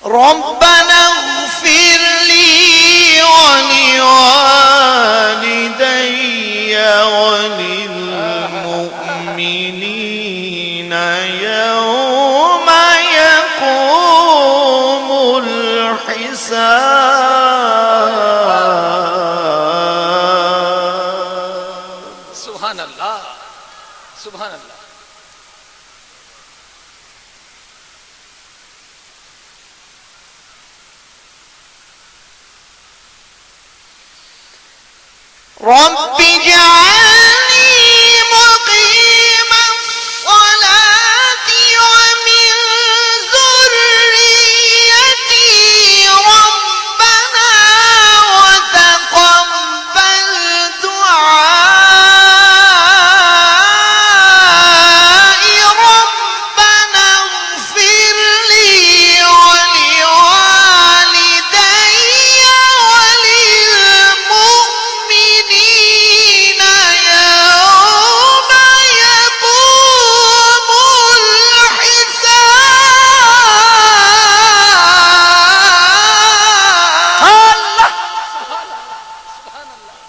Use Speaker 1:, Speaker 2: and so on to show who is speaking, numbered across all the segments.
Speaker 1: ربنا اغفر لي ولوالدي وللمؤمنين يوم يقوم الحساب.
Speaker 2: سبحان الله سبحان الله.
Speaker 1: رب اجعلني مقيم الصلاة ومن ذريتي ربنا وتقبل دعائي ربنا اغفر لي ولوالدي وللمؤمنين يوم يقوم الحساب.
Speaker 2: سبحان الله.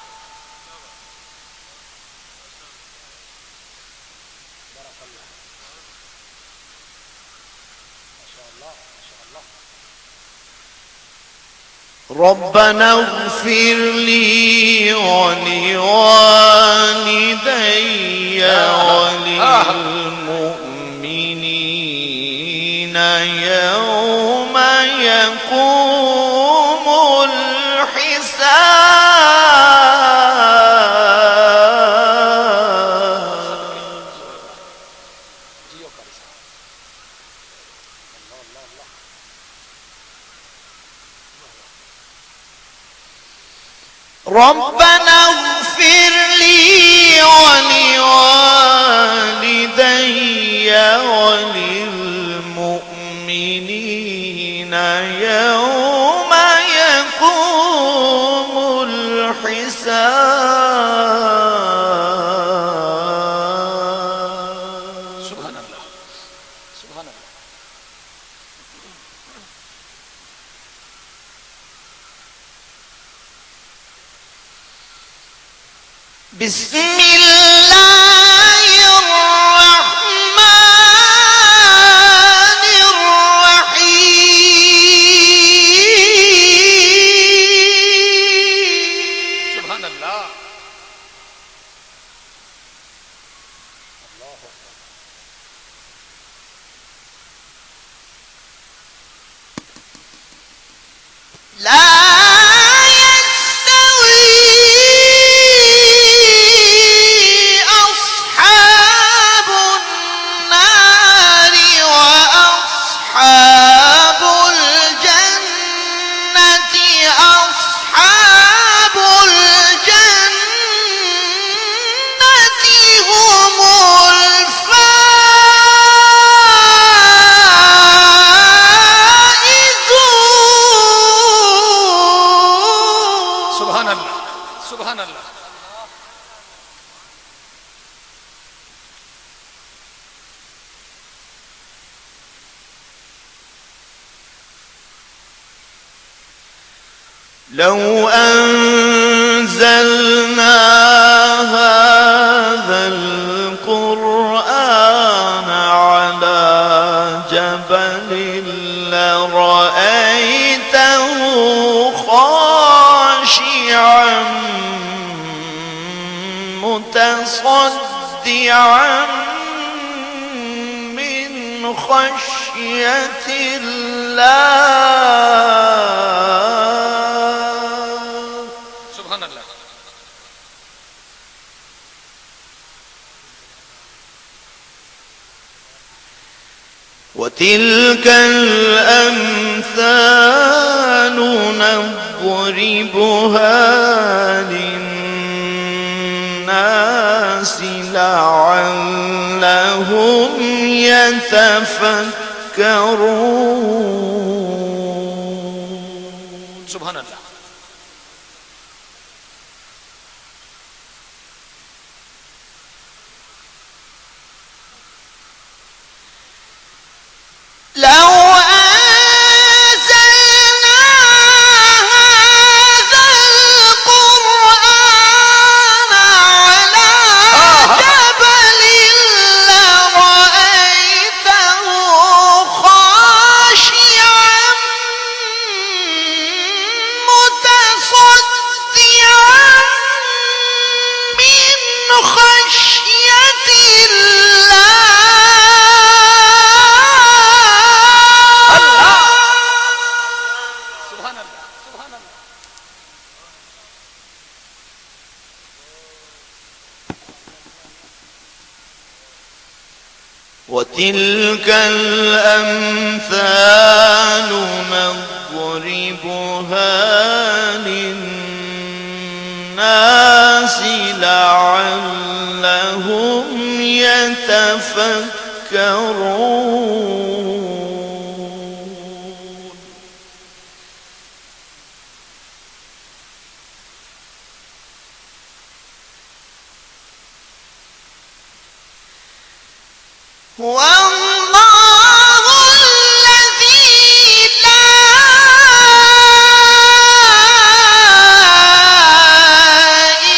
Speaker 2: بارك الله. ما شاء الله ما شاء الله.
Speaker 1: ربنا اغفر لي ولوالدي وللمؤمنين يوم يقوم الحساب.
Speaker 2: جيو كارسا. الله الله الله.
Speaker 1: ربنا اغفر لي ولوالدي وللمؤمنين يوم يقوم الحساب.
Speaker 2: سبحان الله سبحان الله.
Speaker 1: بسم الله الرحمن الرحيم.
Speaker 2: سبحان الله. الله أكبر.
Speaker 1: لا يستوي أصحاب النار وأصحاب الجنة أصحاب الجنة هم الفائزون.
Speaker 2: سبحان الله سبحان الله.
Speaker 1: لو أنزلنا هذا القرآن على جبل لرأيته خاشعا متصدعا من خشية الله.
Speaker 2: سبحان الله.
Speaker 1: وتلك الأمثال نضربها للناس لعلهم يتفكرون.
Speaker 2: سبحان الله.
Speaker 1: لو أنزلنا وتلك الأمثال نضربها للناس لعلهم يتفكرون. والله الذي لا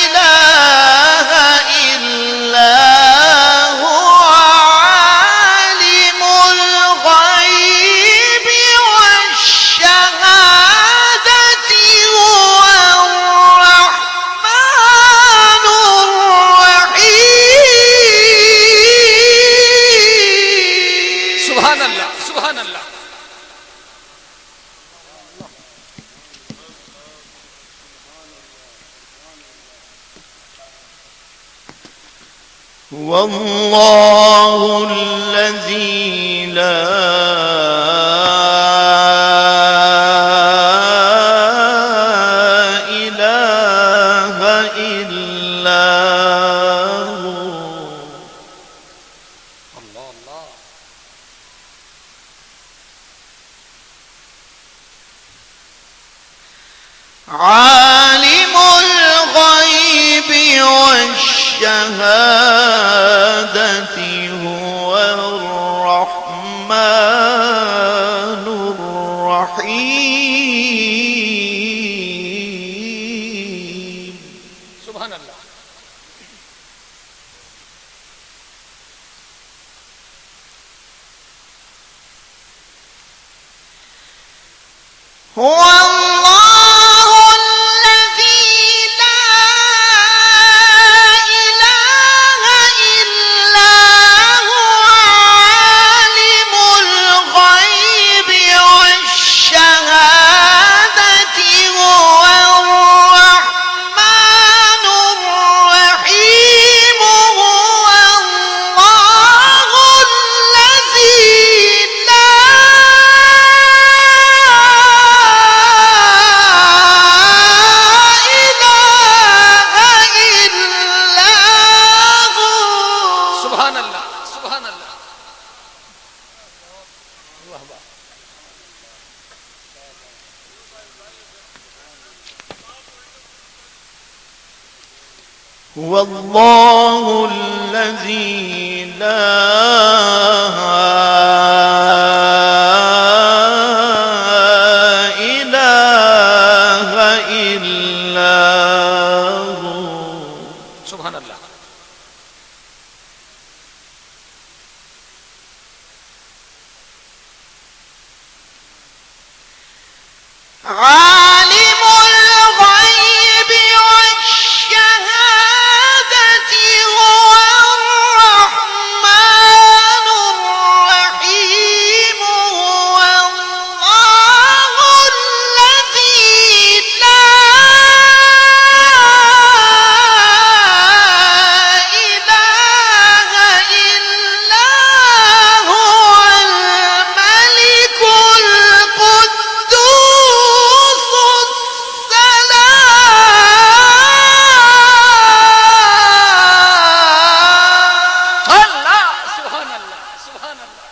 Speaker 1: إله إلا هو عالم الغيب والشهادة هو الرحمن الرحيم.
Speaker 2: سبحان الله سبحان الله.
Speaker 1: والله الذي لا إله إلا هو.
Speaker 2: الله الله.
Speaker 1: عالم الغيب والشهادة هو الرحمن الرحيم.
Speaker 2: سبحان الله.
Speaker 1: هو الله الذي لا إله إلا هو عالم الغيب والشهادة هو الرحمن الرحيم. هو الله الذي لا
Speaker 2: سبحان الله سبحان الله. الله أكبر.
Speaker 1: هو الله الذي لا إله إلا هو.
Speaker 2: سبحان الله.
Speaker 1: عالم الغيب والشهادة هو الرحمن الرحيم. هو الله الذي لا إله إلا هو الملك القدوس السلام.
Speaker 2: الله سبحان الله سبحان الله.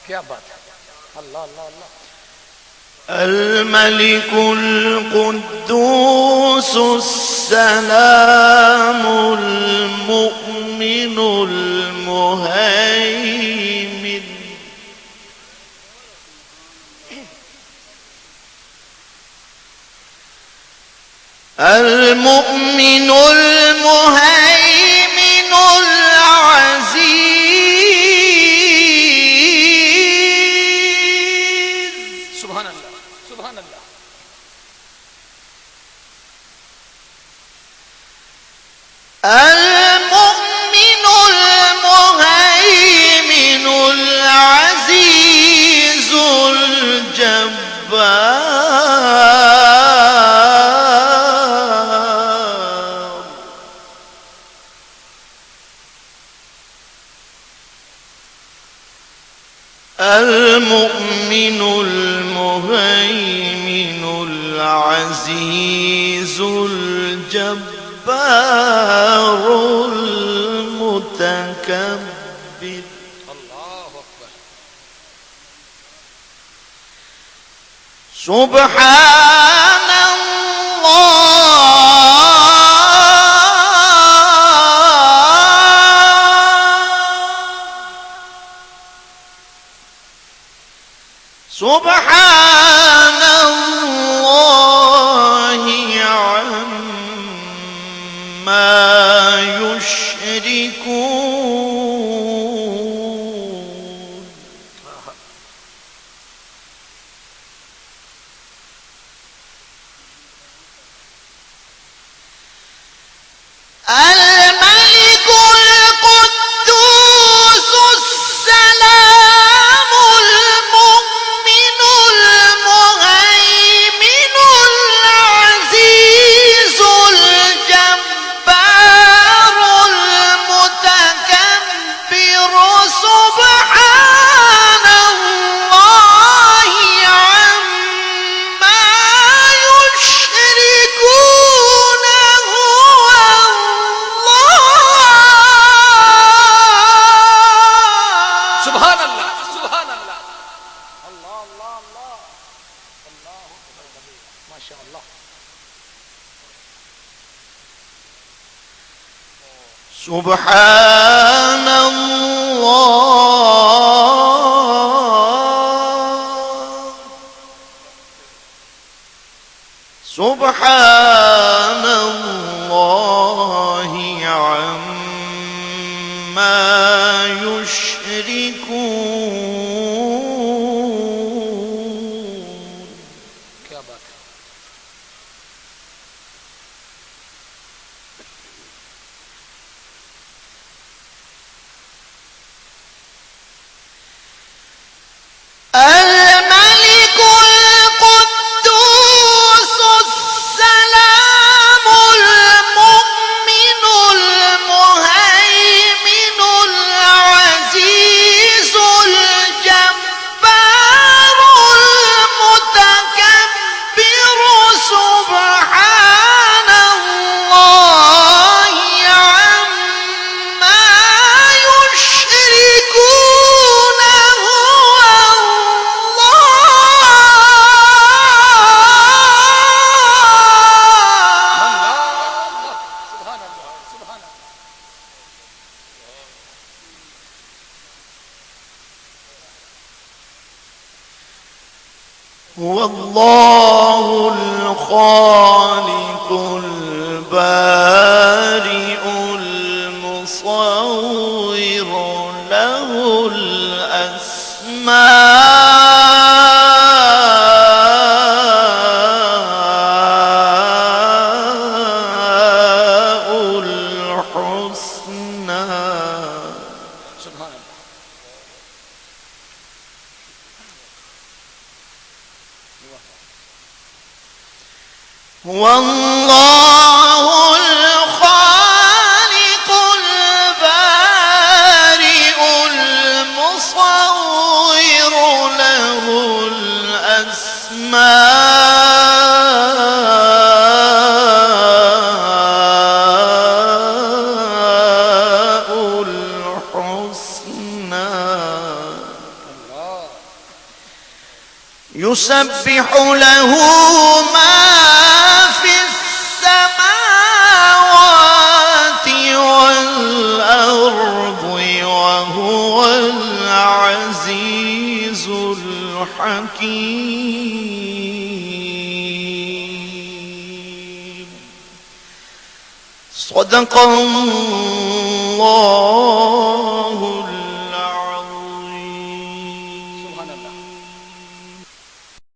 Speaker 2: क्या बात है. अल्लाह अल्लाह अल्लाह.
Speaker 1: الملك القدوس السلام المؤمن المهيمن المؤمن المهيمن العزيز.
Speaker 2: سبحان الله سبحان الله.
Speaker 1: المؤمن المهيمن العزيز الجبار. العزيز الجبار المتكبر.
Speaker 2: الله أكبر.
Speaker 1: سبحان سبحان الله عما يشركون. الملك القدوس السلام المؤمن المهيمن العزيز الجبار المتكبر. سبحان الله عما يشركون. هو الله.
Speaker 2: سبحان الله سبحان الله. الله الله الله الله أكبر. ما شاء الله.
Speaker 1: سبحان الله. سبحان الله عما يشركون.
Speaker 2: क्या बात है.
Speaker 1: الملك القدوس السلام المؤمن المهيمن العزيز الجبار المتكبر. سبحان الله عما يشركون. هو هو الله الخالق البارئ المصور له الأسماء الحسنى.
Speaker 2: سبحان الله.
Speaker 1: هو الله الخالق البارئ المصور له الأسماء الحسنى. يسبح له ما في السماوات والأرض وهو العزيز الحكيم. صدق الله